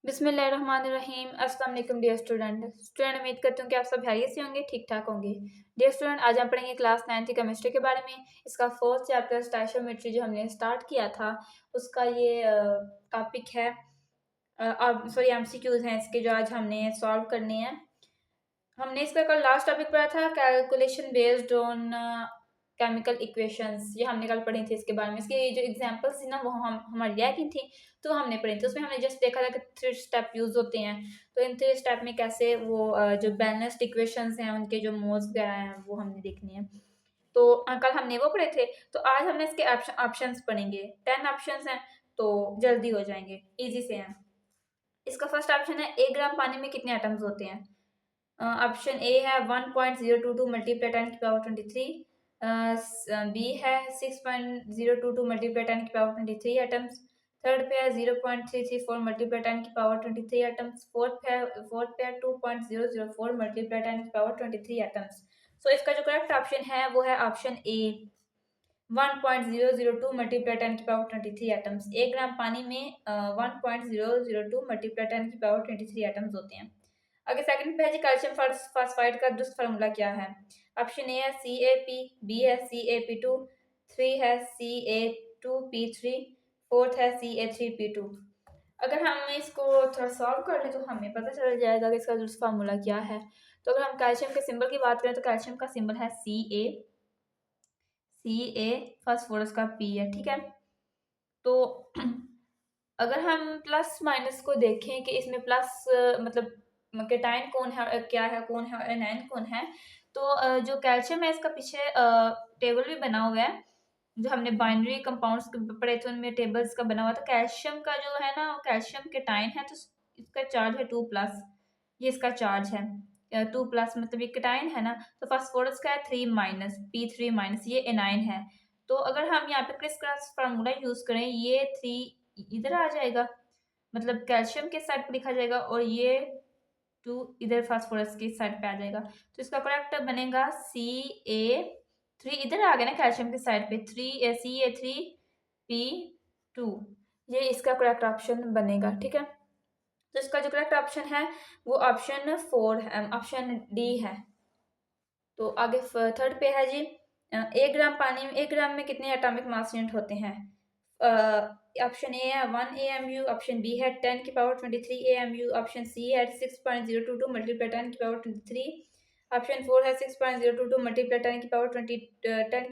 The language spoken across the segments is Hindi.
बिस्मिल्लाहिर्रहमानिर्रहीम। अस्सलाम वालेकुम डियर स्टूडेंट उम्मीद करती हूँ कि आप सब खैरियत से होंगे, ठीक ठाक होंगे। डियर स्टूडेंट, आज हम पढ़ेंगे क्लास 9th की केमिस्ट्री के बारे में। इसका फोर्थ चैप्टर स्टोइकियोमेट्री जो हमने स्टार्ट किया था, उसका ये टॉपिक है। सॉरी, एमसीक्यूज हैं इसके जो आज हमने सॉल्व करने हैं। हमने इसका कल लास्ट टॉपिक पढ़ा था, calculation based on chemical equations. ये हमने कल पढ़ी थी इसके बारे में। इसकी जो एग्जांपल्स थी ना, वो हमारी रह गई थी, तो हमने पढ़ी थी। उसमें हमने जस्ट देखा था कि 3 स्टेप यूज होते हैं। तो इन 3 स्टेप में कैसे वो जो बैलेंस्ड इक्वेशंस हैं, उनके जो मोल्स वगैरह हैं, वो हमने देखनी है। तो कल हमने वो पढ़े थे। तो आज हमने इसके ऑप्शंस पढ़ेंगे। 10 ऑप्शंस हैं, तो जल्दी हो जाएंगे, इजी से हैं। इसका फर्स्ट ऑप्शन है, 1 ग्राम पानी में कितने एटम्स होते हैं। ऑप्शन ए है 1.022 मल्टीप्लाई 10 की पावर 23। बी है 6.022 मल्टीप्लाई 10 की पावर 23 एटम्स। थर्ड पे है 0.334 मल्टीप्लाई 10 की पावर 23 एटम्स। फोर्थ पे है 2.004 मल्टीप्लाई 10 की पावर 23 एटम्स। सो इसका जो करेक्ट ऑप्शन है वो है ऑप्शन ए, 1.002 मल्टीप्लाई 10 की पावर 23 एटम्स। 1 ग्राम पानी में 1.002 मल्टीप्लाई 10 की पावर 23 एटम्स होते हैं। आगे सेकंड पे है जी, कैल्शियम फॉस्फाइड का दुष्ट फार्मूला क्या है। ऑप्शन ए है CaP, बी है CaP2, थ्री है Ca2P3, फोर्थ है Ca3P2। अगर हम इसको थोड़ा सॉल्व कर लें तो हमें पता चल जाएगा कि इसका दुष्ट फार्मूला क्या है। तो अगर हम कैल्शियम के सिंबल की बात करें तो कैल्शियम का सिंबल है Ca, फास्फोरस का P है, ठीक है। तो अगर हम प्लस माइनस को देखें कि इसमें प्लस मतलब केटाइन कौन है, क्या है, कौन है, एनायन कौन है, तो जो कैल्शियम है इसका पीछे टेबल भी बना हुआ है। जो हमने बाइनरी कंपाउंड्स पढ़े थे उनमें टेबल्स का बना हुआ था। कैल्शियम का जो है ना, कैल्शियम केटाइन है, तो इसका चार्ज है 2+। ये इसका चार्ज है 2+, मतलब ये केटाइन है ना। तो फास्फोरस का है 3-, P3-, ये एनाइन है। तो अगर हम यहाँ पे क्रिस क्रॉस फार्मूला यूज करें, ये 3 इधर आ जाएगा, मतलब कैल्शियम के साइड पे लिखा जाएगा, और ये 2 इधर फास्फोरस की साइड पे आ जाएगा। तो इसका करेक्ट बनेगा Ca3, इधर आ गया ना कैल्शियम के साइड पे, Ca3P2। ये इसका करेक्ट ऑप्शन बनेगा, ठीक है। तो इसका जो करेक्ट ऑप्शन है वो ऑप्शन 4 है, ऑप्शन डी है। तो आगे थर्ड पे है जी, 1 ग्राम पानी में 1 ग्राम में कितने एटॉमिक मास यूनिट होते हैं। ऑप्शन ए है 1 AMU, ऑप्शन बी है 10 की पावर 23 AMU, ऑप्शन सी है 6.022 मल्टीप्लाई 10 की पावर 23, ऑप्शन 4 है 6.022 मल्टीप्लाई 10 की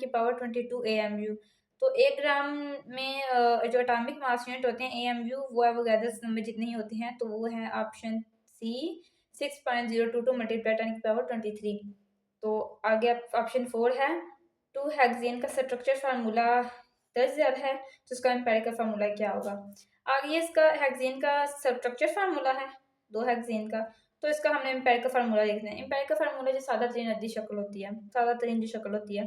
पावर 22 AMU। तो 1 ग्राम में जो एटॉमिक मास यूनिट होते हैं AMU, वो एवोगैड्रोस नंबर जितने ही होते हैं, तो वो है ऑप्शन सी, 6.022 मल्टीप्लाई 10 की पावर 23। तो आगे ऑप्शन 4 है, 2 हेक्सेन का स्ट्रक्चर फार्मूला 10,000 है, तो इसका एम्पेरिकल फार्मूला क्या होगा। आगे इसका हेक्सेन का स्ट्रक्चर फार्मूला है 2 हेक्सेन का, तो इसका हमने एम्पेरिकल फार्मूला लिखना है। एम्पेरिकल फार्मूला जो सादा तरीन अद्दी शक्ल होती है, सादा तरीन जो शक्ल होती है,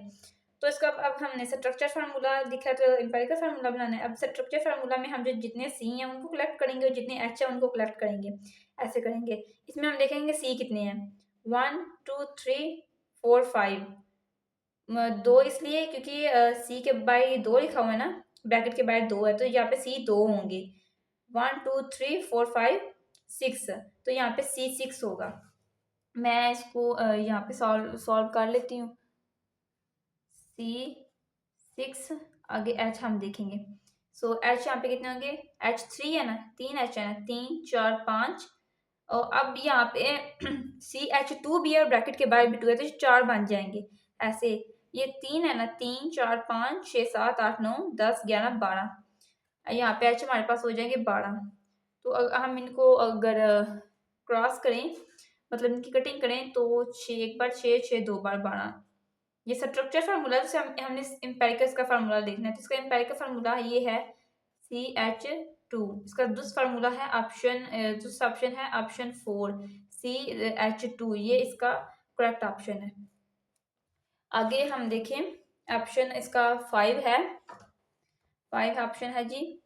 तो इसका अब हमने स्ट्रक्चर फार्मूला लिखा है, तो एम्पेरिकल फार्मूला बनाना है। अब स्ट्रक्चर फार्मूला में हम जो जितने सी हैं उनको कलेक्ट करेंगे, और जितने एच है उनको कलेक्ट करेंगे, ऐसे करेंगे। इसमें हम देखेंगे सी कितने हैं, 1 2 3 4 5। 2 इसलिए क्योंकि सी के बाय 2 लिखा हुआ है ना, ब्रैकेट के बाहर 2 है, तो यहाँ पे सी 2 होंगे। 1 2 3 4 5 6, तो यहाँ पे सी 6 होगा। मैं इसको यहाँ पे सॉल्व कर लेती हूँ। C6, आगे H हम देखेंगे। सो H यहाँ पे कितने होंगे, H3 है ना, 3 H है ना, 3 4 5। और अब यहाँ पे CH2 भी है और ब्रैकेट के बाहर भी 2 है, तो 4 बन जाएंगे ऐसे। ये 3 है ना, 3 4 5 6 7 8 9 10 11 12, यहाँ पे H हमारे पास हो जाएंगे 12। तो हम इनको अगर क्रॉस करें, मतलब इनकी कटिंग करें, तो 6 एक बार 6 6 2 बार 12। ये स्ट्रक्चर फार्मूला, जैसे हमने एम्पेरिकल का फार्मूला देखना है, तो इसका एम्पेरिकल फार्मूला ये है CH2। इसका दूसरा फार्मूला है दूसरा ऑप्शन है ऑप्शन 4, CH2। ये इसका करेक्ट ऑप्शन है। आगे हम देखें, ऑप्शन इसका 5 है। 5 ऑप्शन है जी,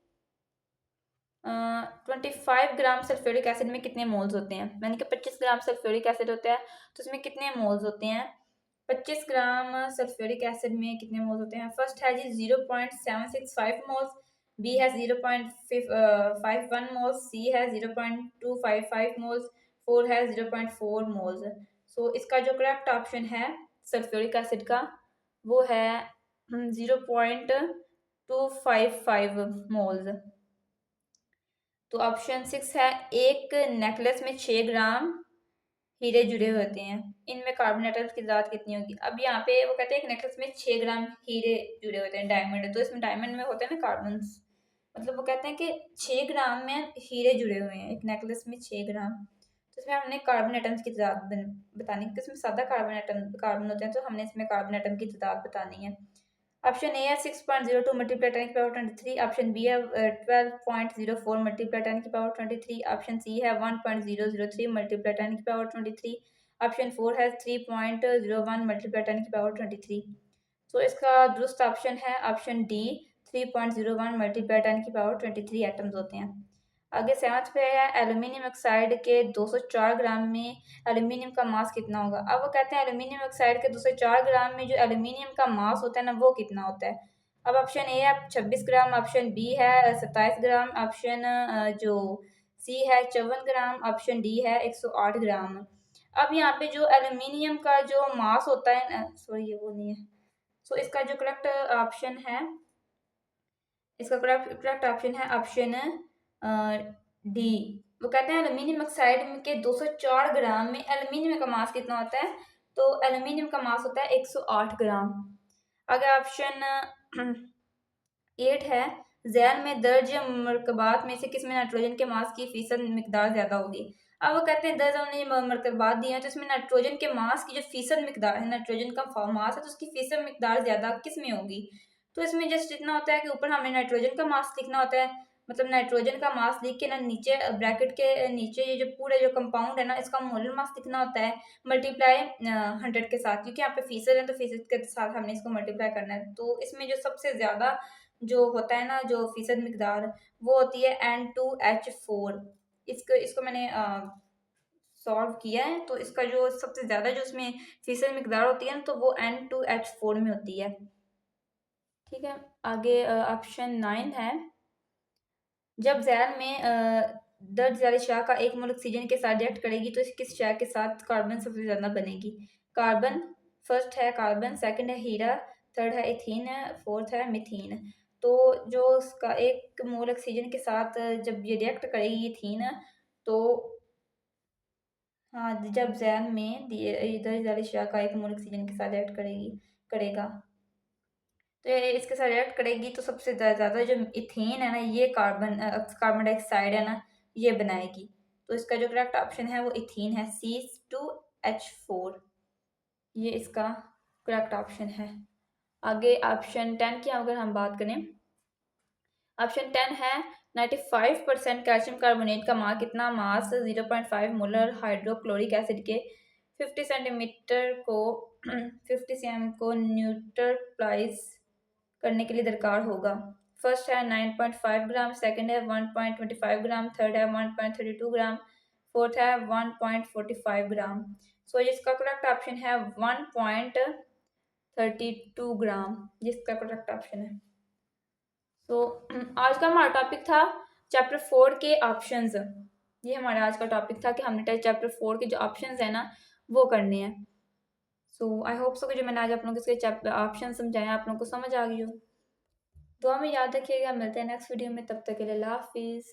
25 ग्राम सल्फ्यूरिक एसिड में कितने मोल्स होते हैं। मैंने कहा 25 ग्राम सल्फ्यूरिक एसिड होता है, तो इसमें कितने मोल्स होते हैं। 25 ग्राम सल्फ्यूरिक एसिड में कितने मोल्स होते हैं। फर्स्ट है जी 0.765 moles, B has 0.51 moles, C has 0.255 moles, 4 has 0.4 moles. सो इसका जो करेक्ट ऑप्शन है सल्फ्यूरिक एसिड का वो है 0.255 मोल्स। तो ऑप्शन 6 है एक नेकलेस में 6 ग्राम हीरे जुड़े होते हैं, इनमें कार्बन एटम्स की तादाद कितनी होगी। अब यहाँ पे वो कहते हैं एक नेकलेस में 6 ग्राम हीरे जुड़े होते हैं, डायमंड, तो इसमें डायमंड में होते हैं ना कार्बन, मतलब वो कहते हैं कि 6 ग्राम में हीरे जुड़े हुए हैं एक नेकलेस में 6 ग्राम। तो इसमें हमने कार्बन एटम्स की तादाद बतानी है, इसमें सादा कार्बन होते हैं, तो हमने इसमें कार्बन एटम की तादाद बतानी है। ऑप्शन ए है 6.02 मल्टीप्लाई 10 की पावर 23, ऑप्शन बी है 12.04 मल्टीप्लाई 10 की पावर 23, ऑप्शन सी है 1.003 मल्टीप्लाई 10 की पावर 23, ऑप्शन 4 है 3.01 मल्टीप्लाई 10 की पावर 23। तो इसका दुरुस्त ऑप्शन है ऑप्शन डी 3.01 मल्टीप्लाई 10 की पावर 23 एटम्स होते हैं। आगे 7th पे है एल्यूमिनियम ऑक्साइड के 204 ग्राम में एल्यूमिनियम का मास कितना होगा। अब वो कहते हैं एल्यूमिनियम ऑक्साइड के 204 ग्राम में जो एल्यूमिनियम का मास होता है ना वो कितना होता है। अब ऑप्शन ए है 26 ग्राम, ऑप्शन बी है 27 ग्राम, ऑप्शन जो सी है 54 ग्राम, ऑप्शन डी है 108 ग्राम। अब यहाँ पे जो एल्यूमिनियम का जो मास होता है, सॉरी ये वो नहीं है, सो इसका जो करेक्ट ऑप्शन है, इसका करेक्ट ऑप्शन है ऑप्शन डी। वो कहते हैं एल्यूमिनियम ऑक्साइड के 204 ग्राम में एल्यूमिनियम का मास कितना होता है, तो एल्यूमिनियम का मास होता है 108 ग्राम। अगर ऑप्शन 8 है जैल में दर्ज मरकबात में से किस में नाइट्रोजन के मास की फीसद मिकदार ज्यादा होगी। अब वो कहते हैं दर्ज हमने मरकबात दिए हैं, तो इसमें नाइट्रोजन के मास की जो फीसद मिकदार है, नाइट्रोजन का मास है तो उसकी फीसद मिकदार ज्यादा किस में होगी। तो इसमें जस्ट इतना होता है कि ऊपर हमें नाइट्रोजन का मास लिखना होता है, मतलब नाइट्रोजन का मास लिख के ना नीचे ब्रैकेट के नीचे ये जो पूरे जो कंपाउंड है ना इसका मोलर मास लिखना होता है मल्टीप्लाई 100 के साथ, क्योंकि यहाँ पे फीसद है तो फीसद के साथ हमने इसको मल्टीप्लाई करना है। तो इसमें जो सबसे ज़्यादा जो होता है ना जो फीसद मिकदार वो होती है N2H4। इसको इसको मैंने सॉल्व किया है, तो इसका जो सबसे ज़्यादा जो इसमें फीसद मिकदार होती है ना तो वो N2H4 में होती है। ठीक है, आगे ऑप्शन 9 है जब जैल में दर्ज ज़्यादा शाह का एक मोल ऑक्सीजन के साथ रिएक्ट करेगी तो किस शाह के साथ कार्बन सबसे ज़्यादा बनेगी। कार्बन फर्स्ट है कार्बन, सेकंड है हीरा, थर्ड है इथीन, फोर्थ है मिथीन। तो जो उसका एक मोल ऑक्सीजन के साथ जब ये रिएक्ट करेगी इथीन, तो हाँ जब जैल में दर्ज ज़्यादा शाह का एक मोल ऑक्सीजन के साथ रिएक्ट करेगा तो ये इसके साथ रिएक्ट करेगी तो सबसे ज़्यादा जो इथेन है ना ये कार्बन डाइऑक्साइड है ना ये बनाएगी। तो इसका जो करेक्ट ऑप्शन है वो इथीन है, C2H4, ये इसका करेक्ट ऑप्शन है। आगे ऑप्शन 10 की अगर हम बात करें, ऑप्शन 10 है 95% कैल्शियम कार्बोनेट का मास कितना मास 0.5 मोलर हाइड्रोक्लोरिक एसिड के 50 सेंटीमीटर को 50 cm को न्यूट्रलाइज करने के लिए दरकार होगा। फर्स्ट है 9.5 ग्राम, सेकंड है 1.25 ग्राम, थर्ड है 1.32 ग्राम, फोर्थ है 1.45 ग्राम। सो इसका करेक्ट ऑप्शन है 1.32 ग्राम, जिसका करेक्ट ऑप्शन है। तो आज का हमारा टॉपिक था चैप्टर 4 के ऑप्शंस। ये हमारा आज का टॉपिक था कि हमने चैप्टर 4 के जो ऑप्शंस है ना वो करने हैं। सो आई होप सो कि जो मैंने आज आप लोगों के ऑप्शन समझाए आप लोगों को समझ आ गई हो। दुआ में याद रखिएगा, मिलते हैं नेक्स्ट वीडियो में, तब तक के लिए अल्लाह हाफिज़।